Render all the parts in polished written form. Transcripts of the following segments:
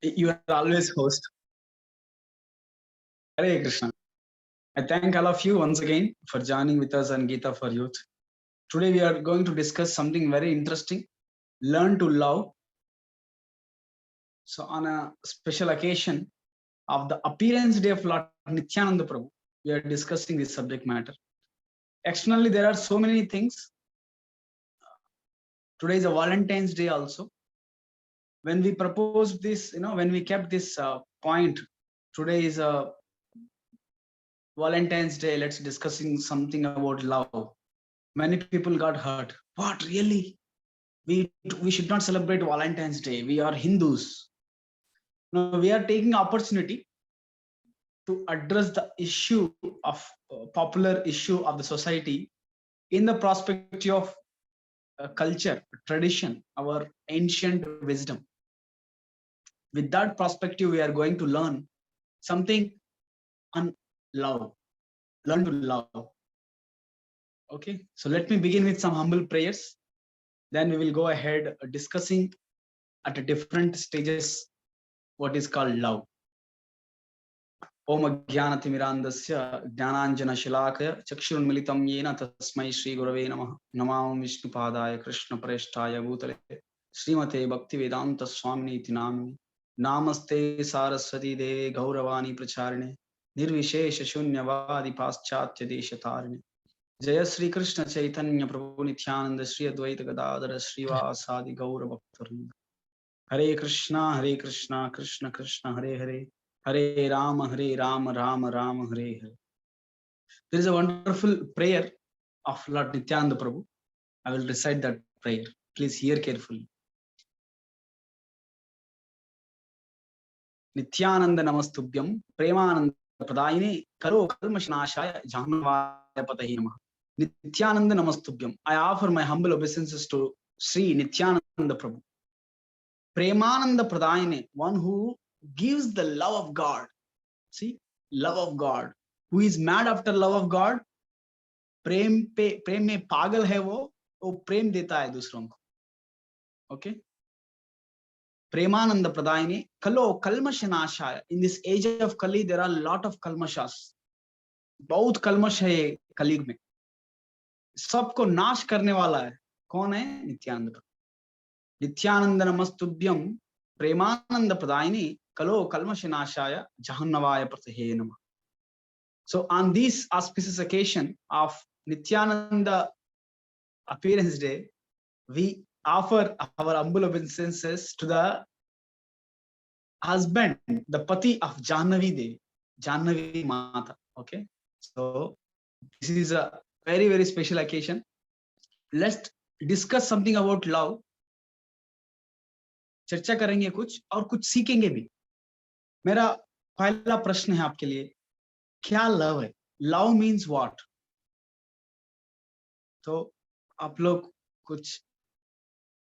You are always host. Hare Krishna. I thank all of you once again for joining with us on Gita for Youth. Today we are going to discuss something very interesting. Learn to love. So on a special occasion of the appearance day of Lord Nityananda Prabhu, we are discussing this subject matter. Externally, there are so many things. Today is a Valentine's Day also. When we proposed this, when we kept this point, today is a Valentine's Day. Let's discussing something about love. Many people got hurt. What, really? We should not celebrate Valentine's Day. We are Hindus. No, we are taking opportunity to address the issue of popular issue of the society in the perspective of culture, tradition, our ancient wisdom. With that perspective, we are going to learn something on love. Learn to love. Okay, so let me begin with some humble prayers. Then we will go ahead discussing at different stages what is called love. Om Jnanatimirandasya Jnananjana Shilakaya Chakshurunmilitam Yena Tasmai Shri Gurave Namah Namam Vishnupadaya Krishna Preshtaya Bhutale Srimate Bhaktivedanta Swamini Namini Namaste Saraswati Deve Gauravani Pracharine Nirvishesha Shunyavadi Paschatya Deshatarine Jaya Sri Krishna Chaitanya Prabhu Nityananda Sri Advaita Gadadara Srivasadi Gaura Bhaktarinda Hare Krishna Krishna Krishna Hare Hare Hare Rama Rama Rama Hare Hare. There is a wonderful prayer of Lord Nityananda Prabhu. I will recite that prayer. Please hear carefully. Nityananda Namastubhyam Premananda Pradayine Karo Kalmashanashaya Jhanavaya Patahi Namaha. Nityananda Namastubhyam. I offer my humble obeisances to Sri Nityananda Prabhu. Premananda Pradayine, one who gives the love of God. See, love of God. Who is mad after love of God? प्रेम में पागल है वो प्रेम देता है दूसरों को. Okay. Premananda Pradayini Kalo Kalmashanashaya. In this age of Kali, there are a lot of Kalmashas. बहुत कलमश है ये कलयुग में. सबको नाश करने वाला है. कौन है? नित्यानंद. नित्यानंद नमस्तुभ्यम प्रेमानंद प्रदायिनी कलो कलमशनाशाय जहन्नवाय प्रतहे नमः. So on this auspicious occasion of Nityananda Appearance Day, we offer our humble obeisances to the husband, the pati of Jahnavi Devi, Jahnavi Mata. Okay, so this is a very, very special occasion. Let's discuss something about love. चर्चा करेंगे कुछ और कुछ सीखेंगे भी. मेरा पहला प्रश्न है आपके लिए, क्या लव है? Love means what? तो आप लोग कुछ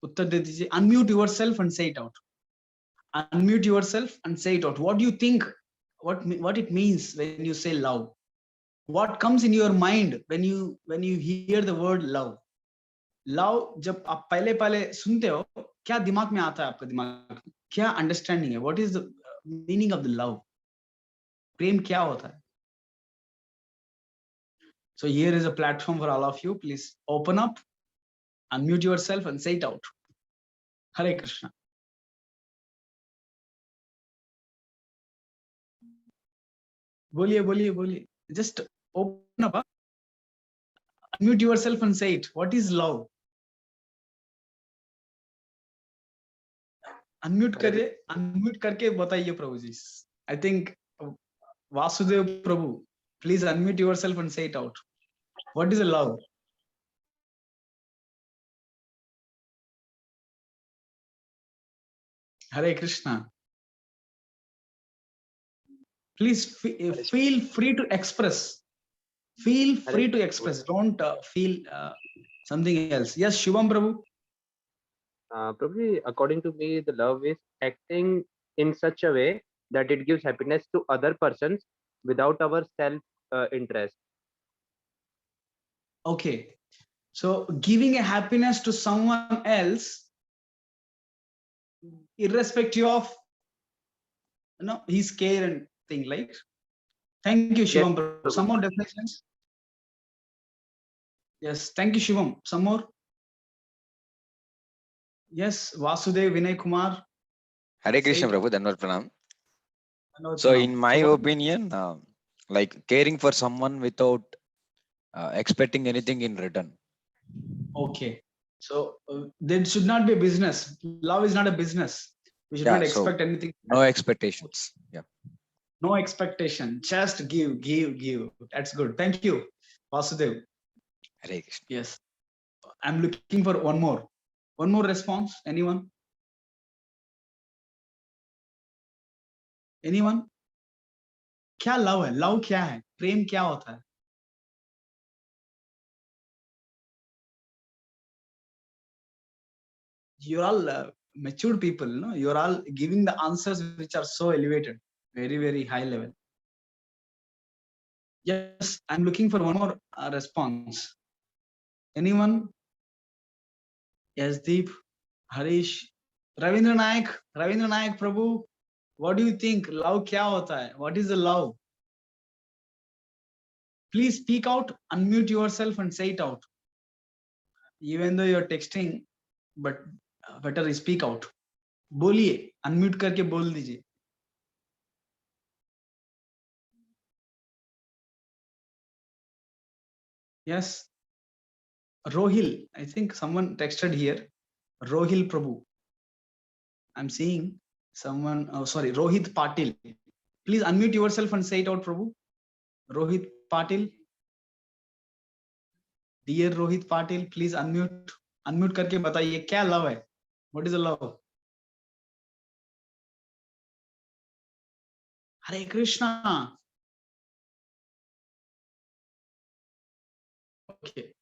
उत्तर दे दीजिए. Unmute yourself and say it out. Unmute yourself and say it out. What do you think? What it means when you say love? What comes in your mind when you hear the word love? Love जब आप पहले सुनते हो, क्या दिमाग में आता है आपका दिमाग में? क्या अंडरस्टैंडिंग है? What is the meaning of the love? प्रेम क्या होता है? So here is a platform for all of you. Please open up, unmute yourself and say it out. Hare Krishna. बोलिए. Just open up. Unmute yourself and say it. What is love? Unmute करके बताइए प्रभु जी. I think Vasudev Prabhu, please unmute yourself and say it out. What is a love? Hare Krishna. Please feel free to express. Feel free to express. Don't feel something else. Yes, Shubham Prabhu. Prabhuji, according to me, the love is acting in such a way that it gives happiness to other persons without our self interest. Okay, so giving a happiness to someone else, irrespective of he's care and thing like. Thank you, Yes, Shivam Prabhu. Some Prabhu. more definitions? Yes, thank you, Shivam. Some more? Yes, Vasudev, Vinay Kumar. Hare Say Krishna it. Prabhu, Dhanwar Pranam. Manoj So, in Pranam. my So what? opinion, like caring for someone without expecting anything in return. Okay. So there should not be a business. Love is not a business. We should not Yeah, expect so anything. no expectations. Yeah. No expectation. Just give, give, give. That's good. Thank you, Vasudev. Hare Krishna. Yes. I'm looking for one more. One more response. Anyone? Anyone? क्या love है? Love क्या है? प्रेम क्या होता है? You're all matured people, no? You're all giving the answers which are so elevated, very, very high level. Yes, I'm looking for one more response. Anyone? Yes, Deep, Harish, Ravindra Nayak Prabhu, what do you think? Love kya hota hai? What is the love? Please speak out, unmute yourself and say it out. Even though you're texting, but better speak out. बोलिए, unmute करके बोल दीजिए. Yes, Rohil, I think someone texted here. Rohil Prabhu. I'm seeing someone, oh, sorry, Rohit Patil. Please unmute yourself and say it out, Prabhu. Rohit Patil. Dear Rohit Patil, please unmute करके बताइए क्या love है? What is the love? Hare Krishna. Okay.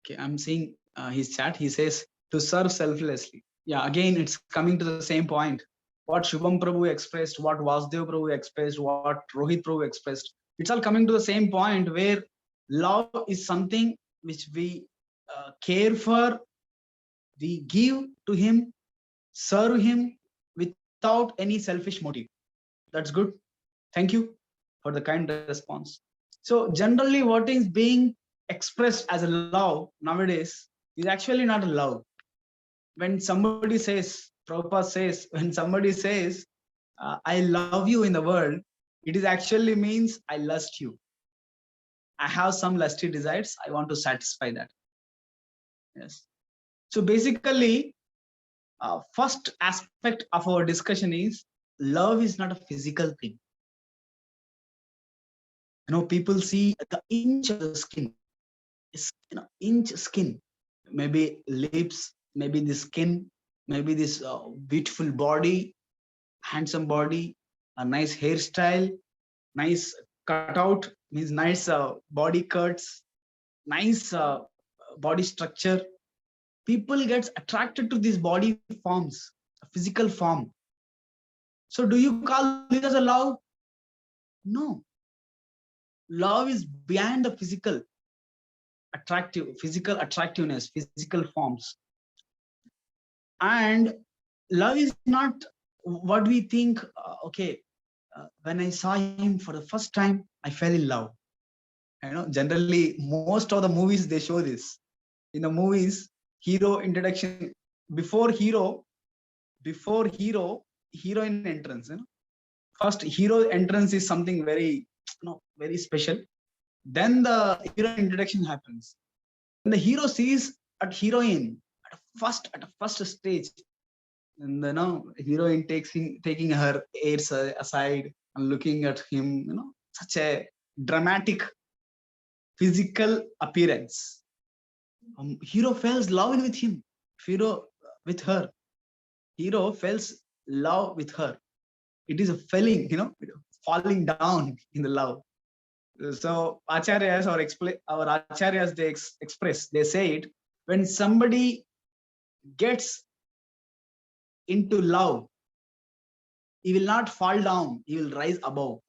Okay, I'm seeing his chat. He says to serve selflessly. Yeah, again, it's coming to the same point. What Shubham Prabhu expressed, what Vasudev Prabhu expressed, what Rohit Prabhu expressed. It's all coming to the same point where love is something which we care for, we give to him, serve him without any selfish motive. That's good. Thank you for the kind response. So generally what is being expressed as a love nowadays is actually not a love. When somebody says, Prabhupada says, when somebody says, I love you in the world, it is actually means I lust you. I have some lusty desires. I want to satisfy that. Yes. So basically, first aspect of our discussion is love is not a physical thing. People see the inch of the skin, inch skin, maybe lips, maybe the skin, maybe this beautiful body, handsome body, a nice hairstyle, nice cutout, means nice body cuts, nice body structure. People gets attracted to these body forms, a physical form. So do you call this as a love? No. Love is beyond the physical attractiveness, physical forms. And love is not what we think. Okay, when I saw him for the first time, I fell in love. Generally most of the movies they show this. In the movies, hero introduction, before hero heroine entrance, first hero entrance is something very very special. Then the heroine introduction happens. When the hero sees a heroine at a first stage, and heroine taking her ears aside and looking at him, such a dramatic physical appearance. Hero falls love with him. Hero with her. Hero falls love with her. It is a falling, falling down in the love. So acharyas our acharyas, they express, they say it, when somebody gets into love, he will not fall down, he will rise above.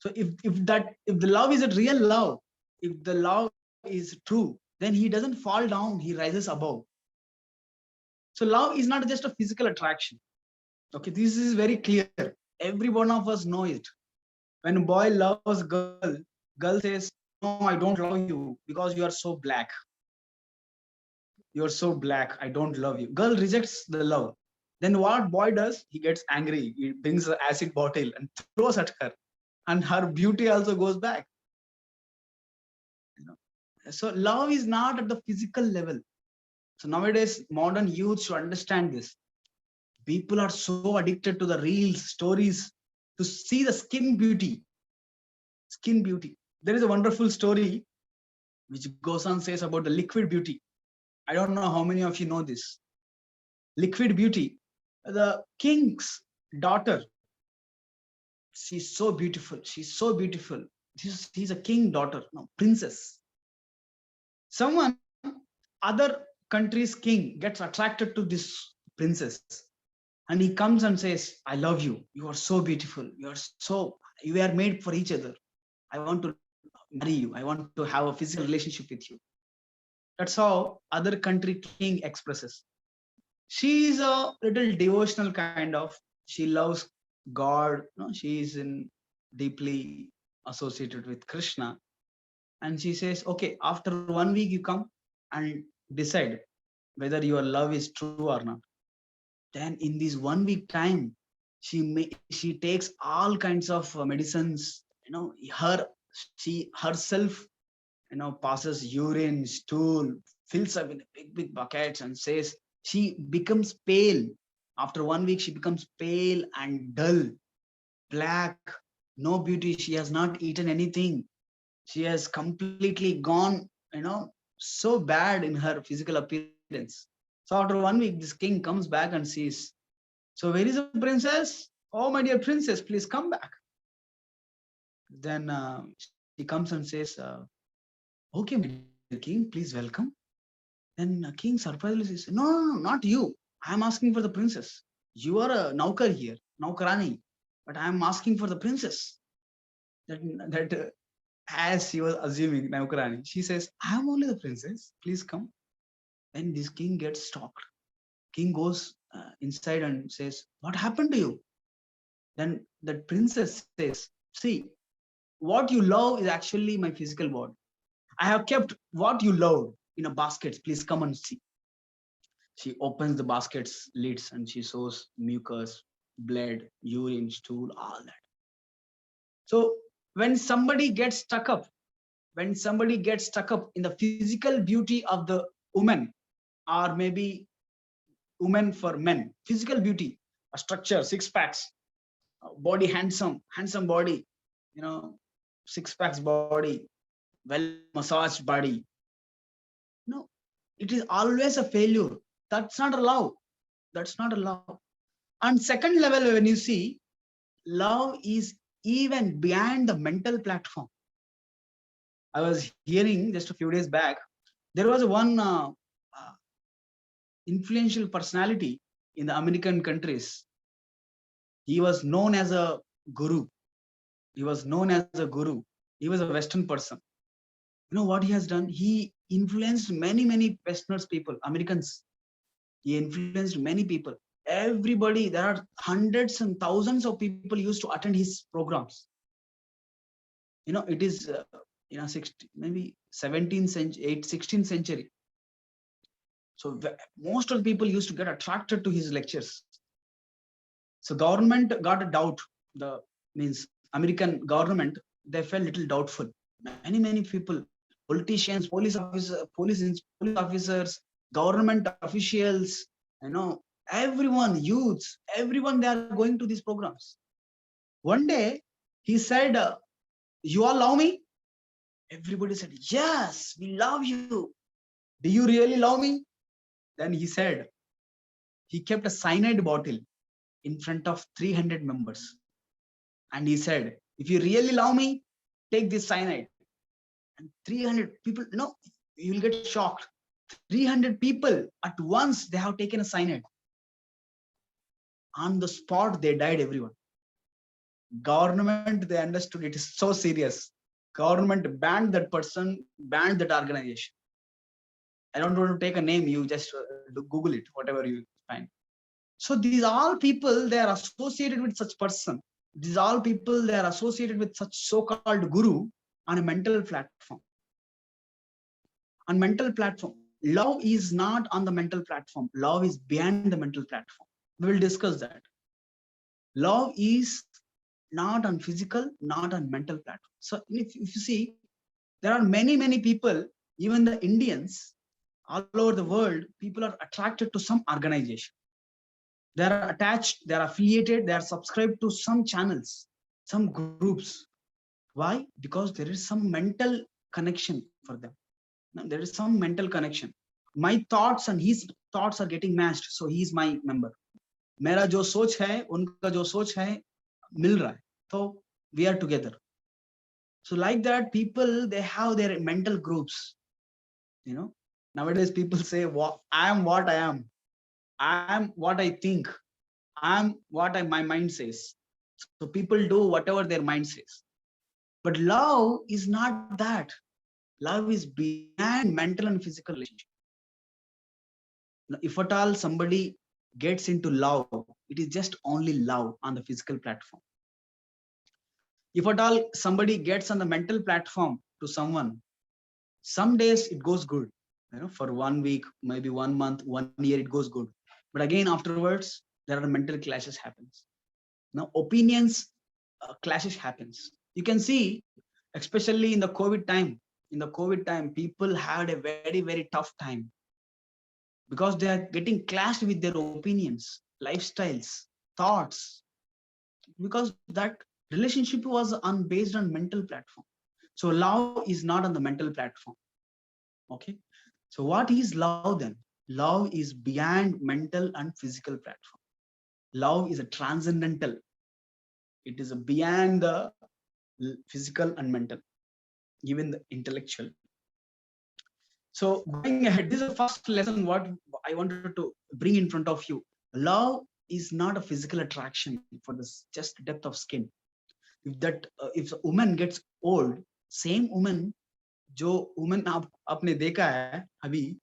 So if the love is a real love, if the love is true, then he doesn't fall down, he rises above. So love is not just a physical attraction. Okay, this is very clear. Every one of us know it. When a boy loves girl, girl says, "No, I don't love you because you are so black. You're so black. I don't love you." Girl rejects the love. Then what boy does? He gets angry. He brings an acid bottle and throws at her, and her beauty also goes back. You know? So love is not at the physical level. So nowadays, modern youth should understand this. People are so addicted to the reels, stories, to see the skin beauty. Skin beauty. There is a wonderful story which goes on says about the liquid beauty. I don't know how many of you know this. Liquid beauty. The king's daughter. She's so beautiful. She's so beautiful. She's a king daughter, no, princess. Someone, other country's king gets attracted to this princess, and he comes and says, "I love you. You are so beautiful. You are made for each other. I want to marry you. I want to have a physical relationship with you." That's how other country king expresses. She is a little devotional kind of. She loves God. No, she is in deeply associated with Krishna, and she says, "Okay, after 1 week you come and decide whether your love is true or not." Then in this 1 week time, she takes all kinds of medicines. Her she herself passes urine, stool, fills up in big buckets, and says she becomes pale. After 1 week, she becomes pale and dull, black, no beauty. She has not eaten anything. She has completely gone, so bad in her physical appearance. So after 1 week, this king comes back and sees, "So where is the princess? Oh, my dear princess, please come back." Then she comes and says, "Okay, my dear king, please welcome." Then king surprisingly says, "No, no, no, not you. I am asking for the princess. You are a naukar here, naukarani, but I am asking for the princess." That as she was assuming naukarani, she says, "I am only the princess. Please come." Then this king gets shocked. King goes inside and says, "What happened to you?" Then that princess says, "See, what you love is actually my physical body. I have kept what you love in a basket. Please come and see." She opens the basket's lids and she shows mucus, blood, urine, stool, all that. So when somebody gets stuck up, in the physical beauty of the woman, or maybe women for men, physical beauty, a structure, six packs, body, handsome body, 6 packs body, well massaged body. No, it is always a failure. That's not a love. That's not a love. On second level, when you see, love is even beyond the mental platform. I was hearing just a few days back, there was one influential personality in the American countries. He was known as a guru. He was known as a guru. He was a Western person. You know what he has done? He influenced many Westerners people, Americans. He influenced many people. Everybody, there are hundreds and thousands of people used to attend his programs. It is 60, maybe 17th century, 16th century. So most of the people used to get attracted to his lectures. So government got a doubt. The means American government, they felt little doubtful. Many people, politicians, police officers, government officials, everyone, youths, everyone, they are going to these programs. One day he said, "You all love me?" Everybody said, "Yes, we love you. Do you really love me?" Then he said, he kept a cyanide bottle in front of 300 members. And he said, "If you really love me, take this cyanide." And 300 people, you will get shocked. 300 people at once, they have taken a cyanide. On the spot, they died, everyone. Government, they understood it is so serious. Government banned that person, banned that organization. I don't want to take a name. You just Google it, whatever you fine. So these all people, they are associated with such person. These all people, they are associated with such so-called guru on a mental platform. On mental platform, love is not on the mental platform. Love is beyond the mental platform. We will discuss that. Love is not on physical, not on mental platform. So if you see, there are many people, even the Indians, all over the world, people are attracted to some organization. They are attached, they are affiliated, they are subscribed to some channels, some groups. Why? Because there is some mental connection for them. Now, there is some mental connection. My thoughts and his thoughts are getting matched, so he is my member. मेरा जो सोच है, उनका जो सोच है, मिल रहा है, तो we are together. So like that, people, they have their mental groups. You know, nowadays people say, I am what I am. I am what I think. I am what my mind says. So people do whatever their mind says. But love is not that. Love is beyond mental and physical relationship. If at all somebody gets into love, it is just only love on the physical platform. If at all somebody gets on the mental platform to someone, some days it goes good. For 1 week, maybe 1 month, 1 year, it goes good. But again, afterwards, there are mental clashes happens. Now, opinions clashes happens. You can see, especially in the COVID time. In the COVID time, people had a very tough time because they are getting clashed with their opinions, lifestyles, thoughts, because that relationship was based on mental platform. So love is not on the mental platform. Okay. So what is love then? Love is beyond mental and physical platform. Love is a transcendental. It is a beyond the physical and mental, even the intellectual. So going ahead, this is the first lesson what I wanted to bring in front of you. Love is not a physical attraction for this just depth of skin. If a woman gets old, same woman, जो woman आपने देखा है अभी,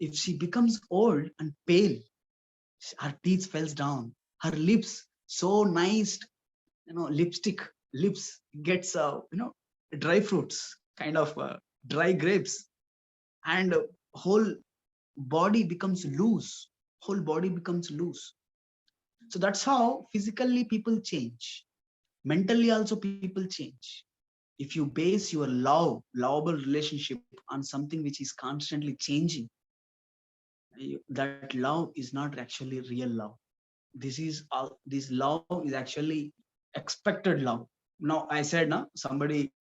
if she becomes old and pale, her teeth falls down, her lips so nice, lipstick lips gets dry fruits, kind of dry grapes, and whole body becomes loose. Whole body becomes loose. So that's how physically people change. Mentally also people change. If you base your lovable relationship on something which is constantly changing, that love is not actually real love. This love is actually expected love. Now I said, somebody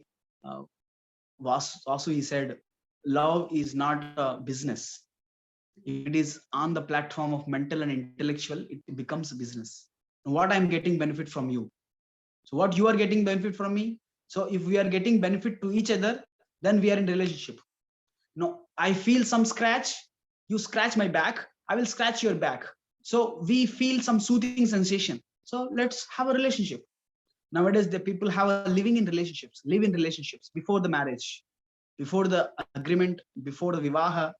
also he said, love is not a business. If it is on the platform of mental and intellectual, it becomes a business. What I'm getting benefit from you, so what you are getting benefit from me. So if we are getting benefit to each other, then we are in relationship. No, I feel some scratch, you scratch my back, I will scratch your back. So we feel some soothing sensation. So let's have a relationship. Nowadays, the people have a live in relationships before the marriage, before the agreement, before the vivaha,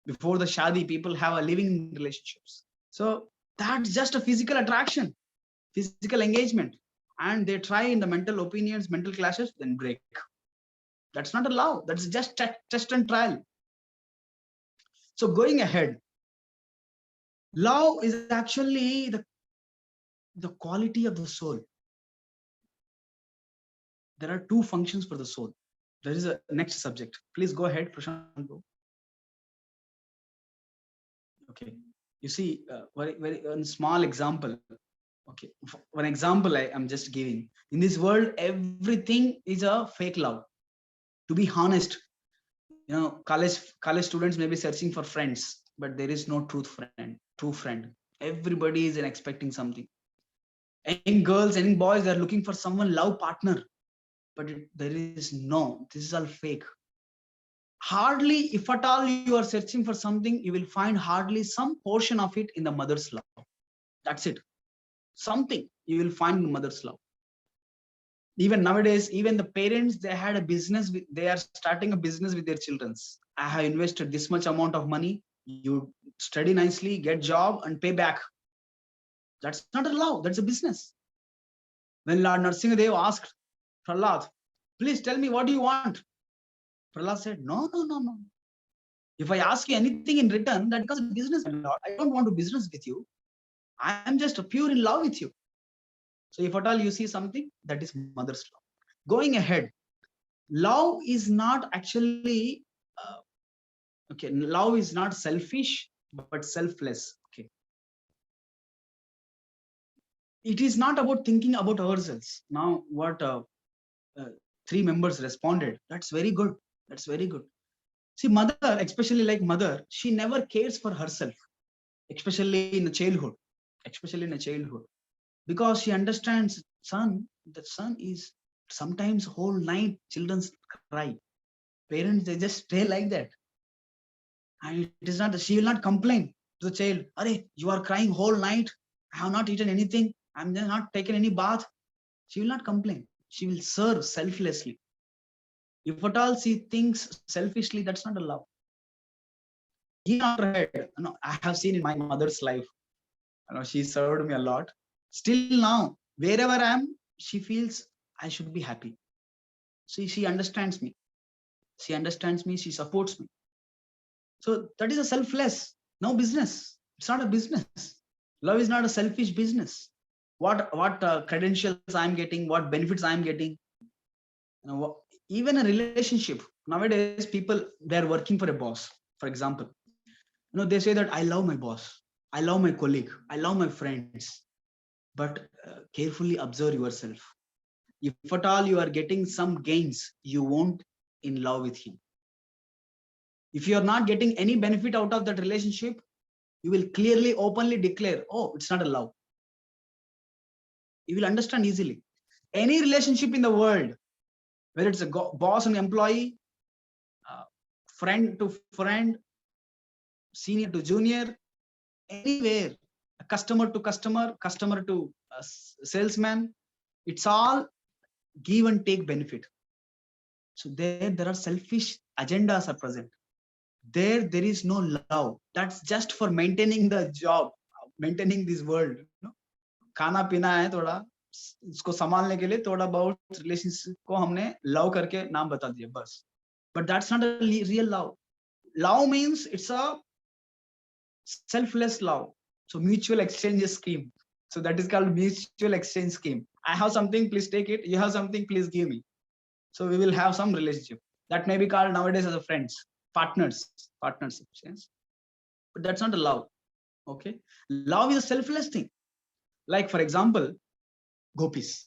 before the shadi, people have a living relationships. So that's just a physical attraction, physical engagement. And they try in the mental opinions, mental clashes, then break. That's not a love. That's just test and trial. So going ahead, love is actually the quality of the soul. There are two functions for the soul. There is a next subject. Please go ahead, Prashant. Okay. You see, very small example. Okay. One example I'm just giving. In this world, everything is a fake love. To be honest, college students may be searching for friends, but there is no true friend. Everybody is expecting something. Young girls, young boys, they are looking for someone love partner, but there is no. This is all fake. Hardly, if at all you are searching for something, you will find hardly some portion of it in the mother's love. That's it. Something you will find in mother's love. Even nowadays, even the parents, they had a business, they are starting a business with their children. I have invested this much amount of money, you study nicely, get job, and pay back. That's not a love. That's a business. When Lord Nrsimhadev asked Prahlad, please tell me what do you want? Prahlad said, no, no, no, no. If I ask you anything in return, that becomes a business, my Lord. I don't want to business with you. I am just pure in love with you. So if at all you see something, that is mother's love. Going ahead, love is not actually, okay, love is not selfish, but selfless. Okay. It is not about thinking about ourselves. Now, what three members responded, that's very good. That's very good. See, mother, especially like mother, she never cares for herself, especially in a childhood, because she understands the son is sometimes whole night children cry. Parents, they just stay like that. And it is not, she will not complain to the child, Are, you are crying whole night. I have not eaten anything. I'm not taken any bath. She will not complain. She will serve selflessly. If at all she thinks selfishly, that's not a love. Even after her head, I have seen in my mother's life, she served me a lot. Still now, wherever I am, she feels I should be happy. See, she understands me. She supports me. So that is a selfless, no business. It's not a business. Love is not a selfish business. What credentials I'm getting, what benefits I'm getting. Even a relationship. Nowadays, people, they're working for a boss, for example. They say that I love my boss, I love my colleague, I love my friends. But carefully observe yourself. If at all you are getting some gains, you won't in love with him. If you are not getting any benefit out of that relationship, you will clearly, openly declare, oh, it's not a love. You will understand easily. Any relationship in the world, whether it's a boss and employee, friend to friend, senior to junior, anywhere, customer to customer, customer to salesman, it's all give and take benefit. So there are selfish agendas are present. There is no love. That's just for maintaining the job, maintaining this world. खाना पीना है थोड़ा, इसको संभालने के लिए थोड़ा बहुत रिलेशनशिप को हमने लव करके नाम बता दिया बस. But that's not a real love. Love means it's a selfless love. So mutual exchange scheme. So that is called mutual exchange scheme. I have something, please take it. You have something, please give me. So we will have some relationship. That may be called nowadays as a friends, partnership. Yes? But that's not a love. Okay. Love is a selfless thing. Like for example, gopis.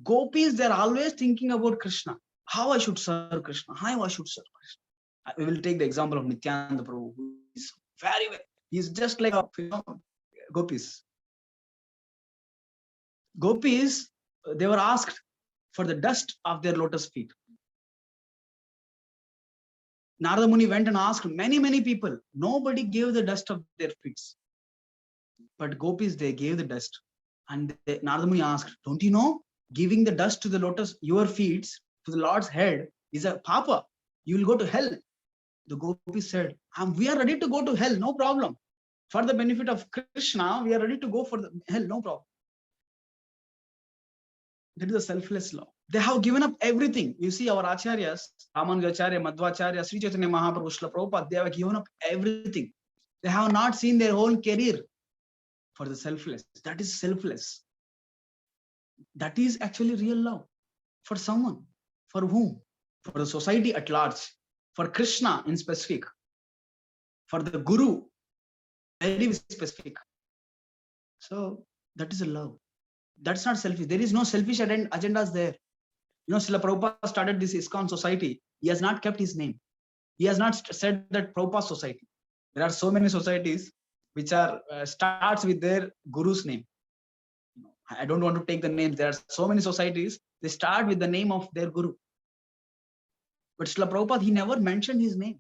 They're always thinking about Krishna. How I should serve Krishna. How I should serve Krishna. We will take the example of Nityananda Prabhu, who is very well. He's just like gopis. Gopis, they were asked for the dust of their lotus feet. Narada Muni went and asked many people. Nobody gave the dust of their feet. But gopis, they gave the dust. And Narada Muni asked, don't you know, giving the dust to the lotus, your feet, to the Lord's head is a papa. You will go to hell. The gopis said, we are ready to go to hell, no problem. For the benefit of Krishna, we are ready to go for the hell, no problem. That is a selfless love. They have given up everything. You see our acharyas, Ramanujacharya, Madhvacharya, Sri Chaitanya Mahaprabhu, Srila Prabhupada, they have given up everything. They have not seen their whole career for the selfless. That is selfless. That is actually real love for someone. For whom? For the society at large. For Krishna in specific. For the Guru, very specific. So that is a love. That's not selfish. There is no selfish agendas there. Srila Prabhupada started this ISKCON society. He has not kept his name. He has not said that Prabhupada society. There are so many societies which are starts with their guru's name. I don't want to take the names. There are so many societies. They start with the name of their guru. But Srila Prabhupada, he never mentioned his name.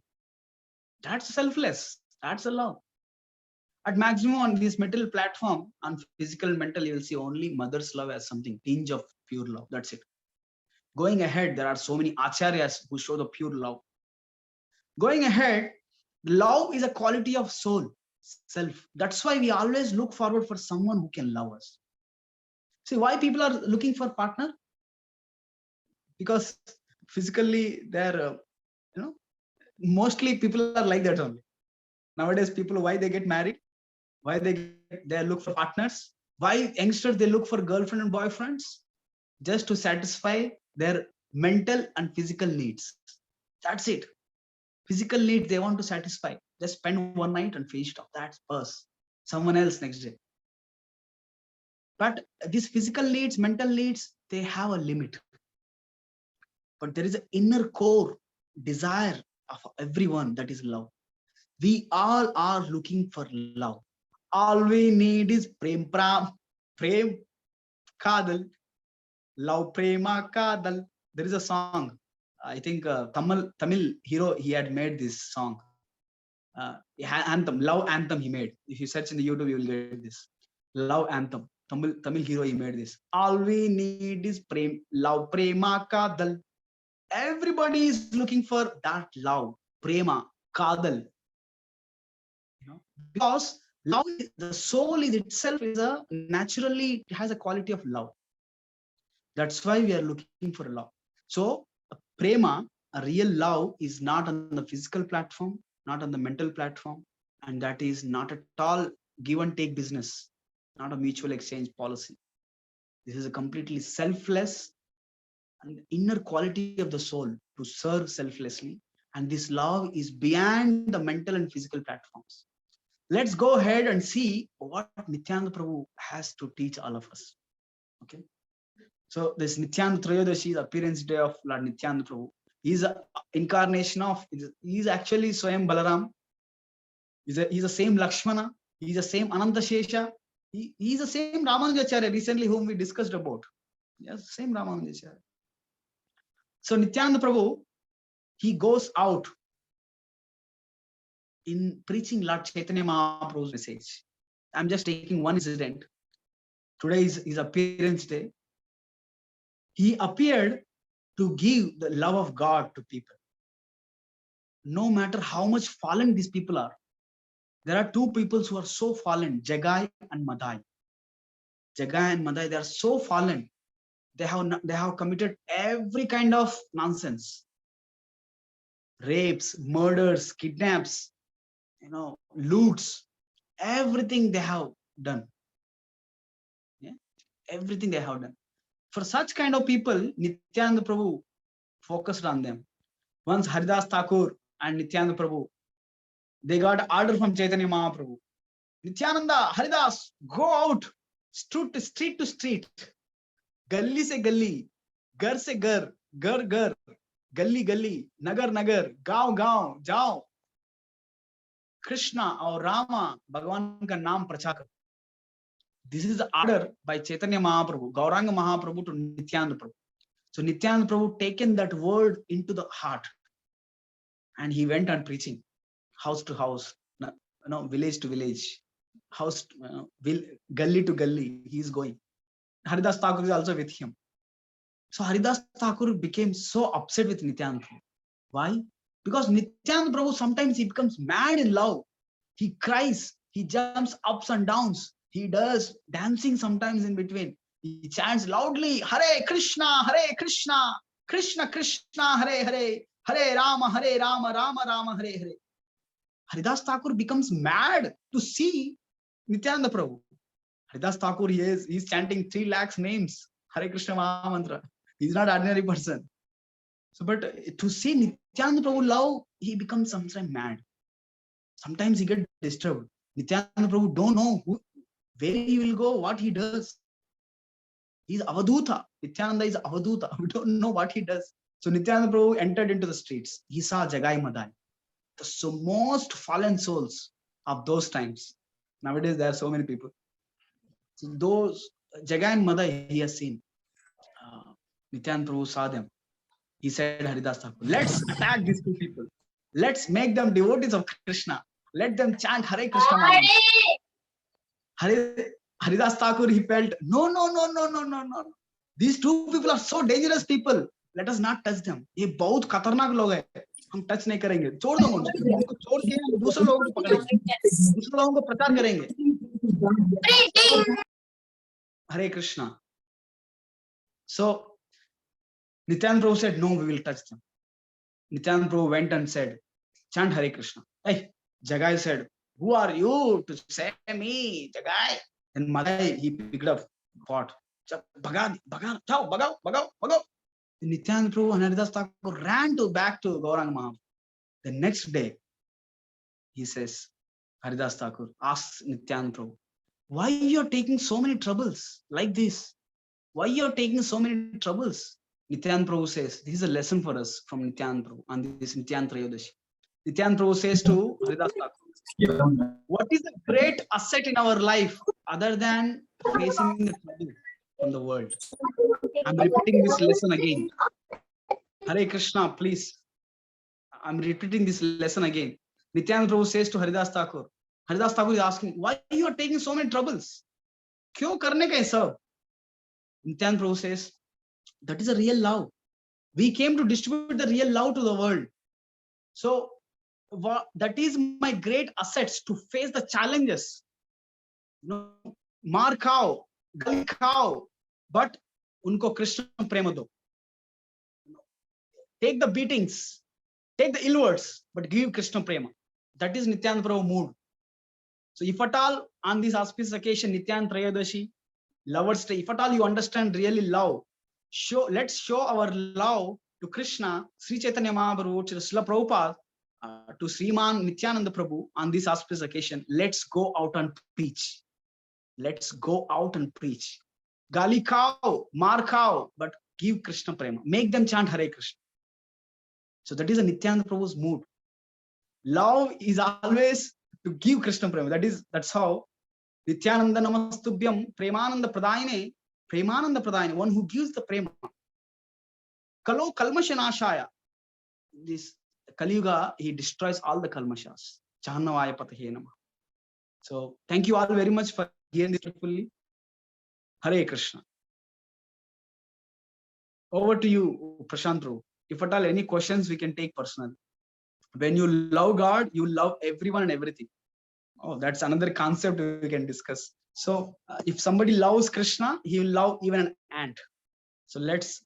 That's selfless. That's a love. At maximum on this metal platform, on physical and mental, you will see only mother's love as something, tinge of pure love. That's it. Going ahead, there are so many acharyas who show the pure love. Going ahead, Love is a quality of soul, self. That's why we always look forward for someone who can love us. See, why people are looking for partner? Because physically they're, mostly people are like that only. Nowadays, people, why they get married? Why they look for partners? Why youngsters, they look for girlfriend and boyfriends? Just to satisfy their mental and physical needs. That's it. Physical needs they want to satisfy. Just spend one night and finish it off. That's us. Someone else next day. But these physical needs, mental needs, they have a limit. But there is an inner core desire of everyone, that is love. We all are looking for love. All we need is prem, kadal, love, prema, kadal. There is a song. I think Tamil hero, he had made this song. Anthem, love anthem he made. If you search in the YouTube, you will get this. Love anthem. Tamil hero, he made this. All we need is love, prema, kadal. Everybody is looking for that love, prema, kadal. Because love, the soul is itself is naturally, it has a quality of love. That's why we are looking for love. So prema, a real love, is not on the physical platform, not on the mental platform, and that is not at all give and take business, not a mutual exchange policy. This is a completely selfless and inner quality of the soul to serve selflessly, and this love is beyond the mental and physical platforms. Let's go ahead and see what Nityananda Prabhu has to teach all of us. Okay. So this Nityananda Trayodashi is appearance day of Lord Nityananda Prabhu. He's an incarnation of, he's actually Swayam Balaram. He's the same Lakshmana. He's the same Ananta Shesha. He's the same Ramanujacharya recently whom we discussed about. Yes, same Ramanujacharya. So Nityananda Prabhu, he goes out in preaching Lord Chaitanya Mahaprabhu's message. I'm just taking one incident. Today is his appearance day. He appeared to give the love of God to people. No matter how much fallen these people are. There are two peoples who are so fallen, Jagai and Madai. Jagai and Madai, they are so fallen. They have committed every kind of nonsense. Rapes, murders, kidnaps, loots, everything they have done. Yeah? Everything they have done. For such kind of people, Nityananda Prabhu focused on them. Once Haridas Thakur and Nityananda Prabhu, they got order from Chaitanya Mahaprabhu. Nityananda, Haridas, go out, street to street, gully se gully, gar se gar, gully gully, nagar nagar, gaon gaon, jao. Krishna or Rama, Bhagavan ka naam prachar karo. This is the order by Chaitanya Mahaprabhu, Gauranga Mahaprabhu to Nityananda Prabhu. So Nityananda Prabhu taken that word into the heart, and he went on preaching, house to house, village to village, house, gully to gully. He is going. Haridas Thakur is also with him. So Haridas Thakur became so upset with Nityananda Prabhu. Why? Because Nityananda Prabhu sometimes he becomes mad in love. He cries. He jumps ups and downs. He does dancing sometimes in between. He chants loudly, Hare Krishna, Krishna Krishna, Hare Hare, Hare Rama, Rama Rama, Hare Hare. Haridas Thakur becomes mad to see Nityananda Prabhu. Haridas Thakur, he's chanting 3 lakhs names, Hare Krishna Maha Mantra. He's not an ordinary person. So, but to see Nityananda Prabhu love, he becomes sometimes mad. Sometimes he gets disturbed. Nityananda Prabhu don't know where he will go, what he does. He's Avaduta. Nityananda is Avaduta. We don't know what he does. So Nityananda Prabhu entered into the streets. He saw Jagai Madai, the most fallen souls of those times. Nowadays, there are so many people. So those Jagai and Madai, he has seen. Nityananda Prabhu saw them. He said, Haridas Thakur, let's attack these two people. Let's make them devotees of Krishna. Let them chant Hare Krishna. Haridas Thakur, he felt, no. These two people are so dangerous people. Let us not touch them. ये बहुत खतरनाक लोग हैं. हम touch नहीं करेंगे, छोड़ दो उनको छोड़ के हम दूसरे लोगों को पकड़ेंगे, दूसरे लोगों को प्रचार करेंगे. Hare Krishna. So Nityananda Prabhu said, no, we will touch them. Nityananda Prabhu went and said, chant Hare Krishna. Hey, Jagai said, who are you to say me, Jagai? And Madai, he picked up pot. Bhagao. Nityananda Prabhu and Haridas Thakur ran back to Gauranga Mahaprabhu. The next day, he says, Haridas Thakur asks Nityananda Prabhu, why you are taking so many troubles like this? Why you are taking so many troubles? Nityananda Prabhu says, this is a lesson for us from Nityananda Prabhu and this Nityananda Trayodashi. Nityananda Prabhu says to Haridas Thakur, what is a great asset in our life other than facing the trouble from the world? I'm repeating this lesson again. Hare Krishna, please. I'm repeating this lesson again. Nityananda Prabhu says to Haridas Thakur is asking, why you are taking so many troubles? Kyo karne ka hai sab? Nityananda Prabhu says, that is a real love. We came to distribute the real love to the world. So that is my great assets to face the challenges. Maar khao, gali khao, but unko Krishna prema do. Take the beatings, take the ill words, but give Krishna prema. That is Nityananda Prabhu mood. So if at all on this auspicious occasion, Nityananda Trayodashi, Lovers Day, if at all you understand really love, let's show our love to Krishna, Sri Chaitanya Mahaprabhu, to Srila Prabhupada, to Sriman Nityananda Prabhu on this auspicious occasion. Let's go out and preach. Let's go out and preach. Gali khao, maar khao, but give Krishna prema. Make them chant Hare Krishna. So that is a Nityananda Prabhu's mood. Love is always to give Krishna prema. That's how Nityananda Namastubhyam Premananda Pradayane, one who gives the prema. Kalo Kalmashanashaya. This Kali Yuga, he destroys all the Kalmashas. Jahannavaya Patahe Namah. So thank you all very much for hearing this fully. Hare Krishna. Over to you, Prashant Prabhu. If at all any questions, we can take personal. When you love God, you love everyone and everything. Oh, that's another concept we can discuss. So if somebody loves Krishna, he will love even an ant. So let's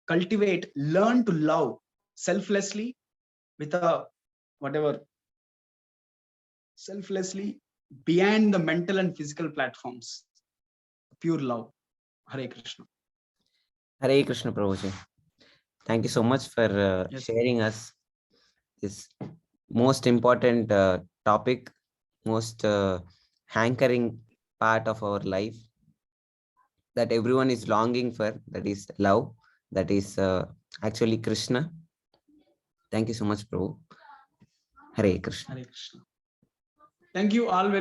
learn to love selflessly with selflessly beyond the mental and physical platforms. Pure love. Hare Krishna. Hare Krishna, Prabhuji. Thank you so much for sharing us this most important topic, most hankering part of our life that everyone is longing for, that is love, that is actually Krishna. Thank you so much, Prabhu. Hare Krishna. Hare Krishna. Thank you all very